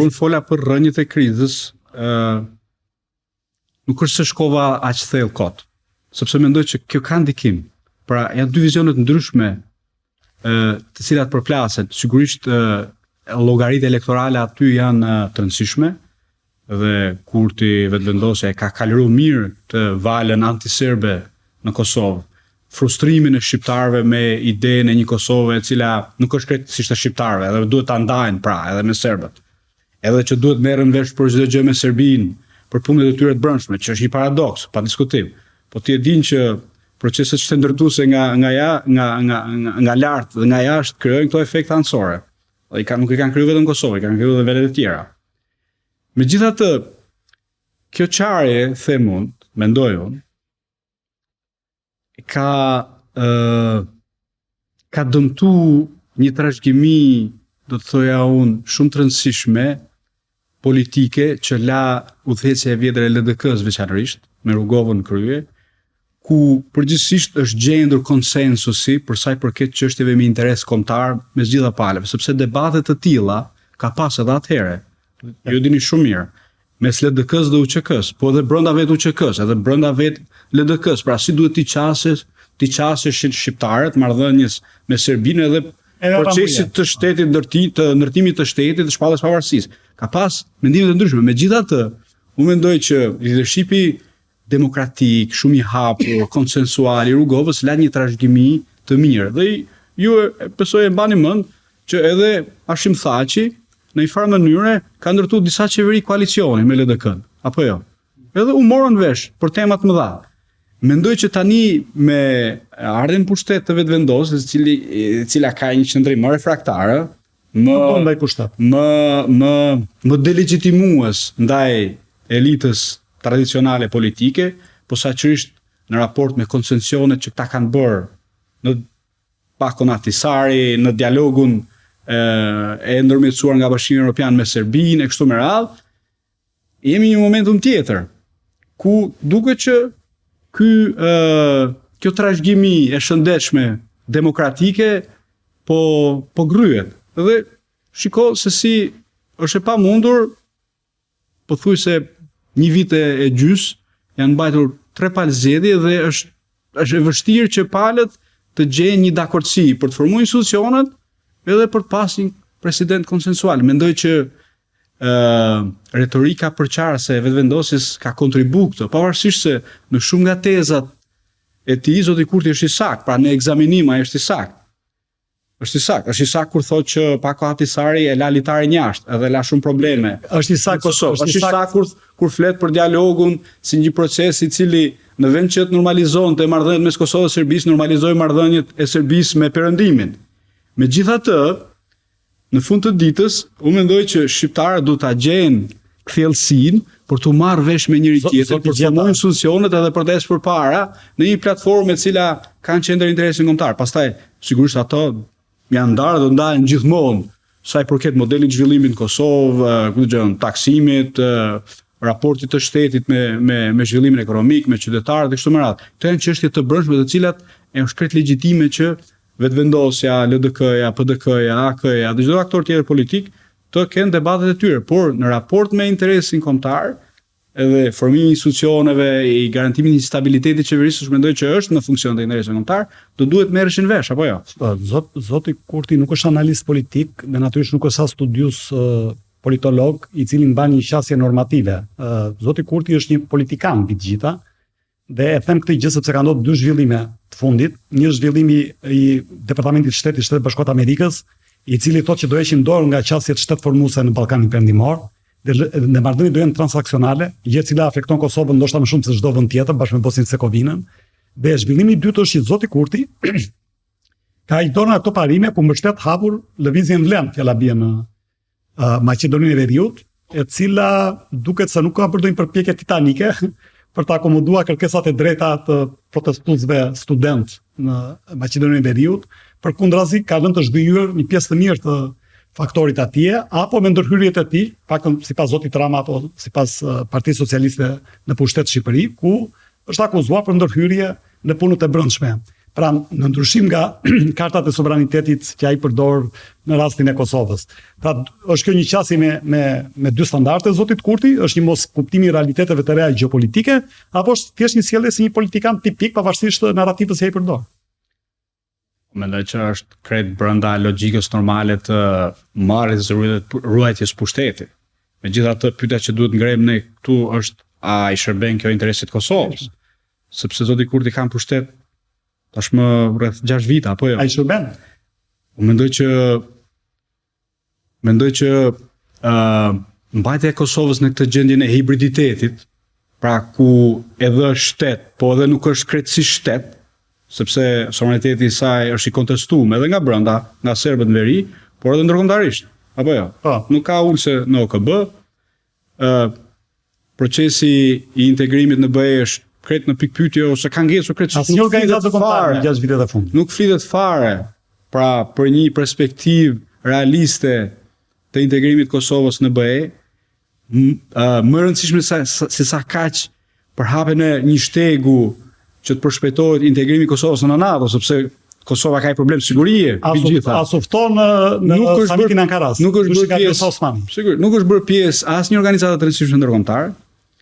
Unë fola për rënjët e krizës, nuk është se shkova aq thellë kot, sepse mendoj që kjo ka ndikim. Pra janë dy vizionet ndryshme të cilat përplasen. Sigurisht llogaritë elektorale aty janë të rëndësishme dhe Kurti vetvendosja e ka kaluar mirë të valën antiserbe në Kosovë. Frustrimin e shqiptarëve me idenë e një Kosove e cila nuk është krejtësisht e shqiptarëve, edhe duhet ta ndajnë pra edhe me serbët. Edhe që duhet merren vesh për çdo gjë me Serbinë, për punët e tyre të brendshme, që është një paradoks, pa diskutim. Po ti e din që proceset shndërtuese nga lart dhe nga jashtë krijojnë këto efekte anësore. Dhe nuk i kanë krijuar vetëm Kosovë, i kanë krijuar edhe vendet e tjera. Megjithatë, kjo çarje, them unë, mendoj unë, ka dëmtu një trashëgimi, do të thoja unë, shumë të rëndësishme politike që la udhëheqja e vjetër e LDK-s veçanërisht, me Rugovën në krye, ku përgjithsisht është gjendur konsensusi për sa i përket çështjeve me interes kombëtar me gjitha palëve, sepse debate të tilla ka pas edhe atëherë. Ju dini shumë mirë, mes LDK-s dhe UÇK-s, po edhe brenda vet UÇK-s, edhe brenda vet LDK-s, pra si duhet t'i qaseshin shqiptarët marrëdhënies me Serbinë edhe procesit të shtetit, të ndërtimit të shtetit dhe shpalljes pavarësisë. Ka pas mendime të ndryshme. Megjithatë, unë mendoj që leadershipi demokratik, shumë i hapur, konsensual i Rugovës la një trashëgimi të mirë. Dhe ju besoj e mbani mend që edhe Hashim Thaçi në një farë mënyre ka ndërtuar disa qeveri koalicioni me LDK-n, apo jo? Edhe u morën vesh për tema të mëdha. Mendoj që tani me ardhen pushtet të vetvendosjes, e cila ka një qëndrim më refraktare, më delegitimues ndaj elitës tradicionale politike, posaçërisht në raport me koncesionet që këta kanë bërë në Bakon Ahtisaari, në dialogun e ndërmjetësuar nga Bashkimi Evropian me Serbinë e kështu me radhë, jemi në një momentum tjetër ku duket që kjo trashëgimi e shëndetshme demokratike po gryhet. Dhe shiko se si është e pamundur, pothuajse një vit e gjys janë mbajtur 3 palë zgjedhje dhe është e vështirë që palët të gjejnë një dakordsi për të formuar institucionet edhe për të pasur një president konsensual. Mendoj që retorika përqarëse e vetvendosjes ka kontribuar këtë, pavarësisht se në shumë nga tezat e tij zoti Kurti është i saktë, pra në ekzaminim ai është i saktë. Është i saktë kur thotë që Bako Ahtisaari e la litarin jashtë, edhe la shumë probleme. Është i saktë Kosovë. Është i saktë kur flet për dialogun si një proces i cili në vend që të normalizonte marrëdhëniet mes Kosovës dhe Serbisë, normalizoi marrëdhëniet e Serbisë me Perëndimin. Megjithatë, në fund të ditës, unë mendoj që shqiptarët duhet ta gjejnë kthjellësinë për të marrë vesh me njëri tjetrin, për të formuar institucionet edhe për të ecur përpara në një platformë e cila kanë qendër interesin kombëtar. Pastaj, sigurisht ato janë ndarë dhe ndalen gjithmonë sa i përket modelit zhvillimit në Kosovë, taksimit, raportit të shtetit me zhvillimin ekonomik, me qytetarët e kështu me radhë. Këto janë çështje të brendshme të cilat është krejt legjitime që vetvendosja, LDK-ja, PDK-ja, AK-ja dhe çdo aktor tjetër politik të kenë debatet e tyre, por në raport me interesin kombëtar edhe formimi i institucioneve, i garantimit një stabiliteti qeverisë, mendoj që është në funksion të interesit kombëtar, do duhet merreshin vesh, apo jo? Zoti Kurti nuk është analist politik, dhe natyrisht nuk është as studius politolog i cili mban një qasje normative. Zoti Kurti është një politikan mbi të gjitha, dhe e them këtë gjë sepse ka ndodhur 2 zhvillime të fundit. Një zhvillimi i Departamentit të Shtetit të Shtetit Bashkuar të Amerikës, i cili thotë që do heqin dorë nga qasjet shtetformuese në Ballkanin Perëndimor, dhe marrëdhëniet do jenë transaksionale, gjë e cila afekton Kosovën ndoshta më shumë se çdo vend tjetër bashkë me Bosnjën Hercegovinën. Dhe zhvillimi i dytë është që zoti Kurti ka i dorë ato parime ku mbështet hapur lëvizjen vlen, fjala bie në Maqedoninë e Veriut, e cila duket se nuk ka bërë ndonjë përpjekje titanike për të akomoduar kërkesat e drejta të protestuesve student në Maqedoninë e Veriut, përkundrazi ka lënë të zhgënjur një pjesë të mirë të faktorit atje, apo me ndërhyrjet e tij, paktën sipas zotit Rama apo sipas Partisë Socialiste në pushtet Shqipëri, ku është akuzuar për ndërhyrje në punët e brendshme. Pra, në ndryshim nga kartat e sovranitetit që ai përdor në rastin e Kosovës. Pra, është kjo një qasje me dy standarde, zotit Kurti, është një mos kuptimi i realiteteve të reja gjeopolitike, apo është thjesht një sjellje si një politikan tipik pavarësisht narrativës që ai përdor? Mendoj që është krejt brenda logjikës normale të marrjes dhe ruajtjes pushtetit. Megjithatë, pyetja që duhet ngrem ne këtu është a i shërben kjo interesit Kosovës? Sepse zoti Kurti ka pushtet tashmë rreth 6 vite apo jo? Ai shërben? Mendoj që mbajtja e Kosovës në këtë gjendjen e hibriditetit, pra ku edhe është shtet, po edhe nuk është krejtësisht shtet, sepse sovraniteti i saj është i kontestuar edhe nga brenda, nga serbët në veri, por edhe ndërkombëtarisht, apo jo? Nuk ka ulse në OKB. Procesi i integrimit në BE është krejt në pikpyetje ose ka ngesur krejt. Asnjë organizatë kombëtare në 6 vitet e fundit. Nuk flitet fare, pra për një perspektivë realiste të integrimit Kosovës në BE, më rëndësishme se sa kaq për hapjen e një shtegu që të përshpejtohet integrimi i Kosovës në NATO, sepse Kosova ka një problem sigurie. A softon në samitin Ankaras? Nuk është bërë pjesë. Sigurisht, nuk është bërë pjesë asnjë organizatë të rëndësishme ndërkombëtare.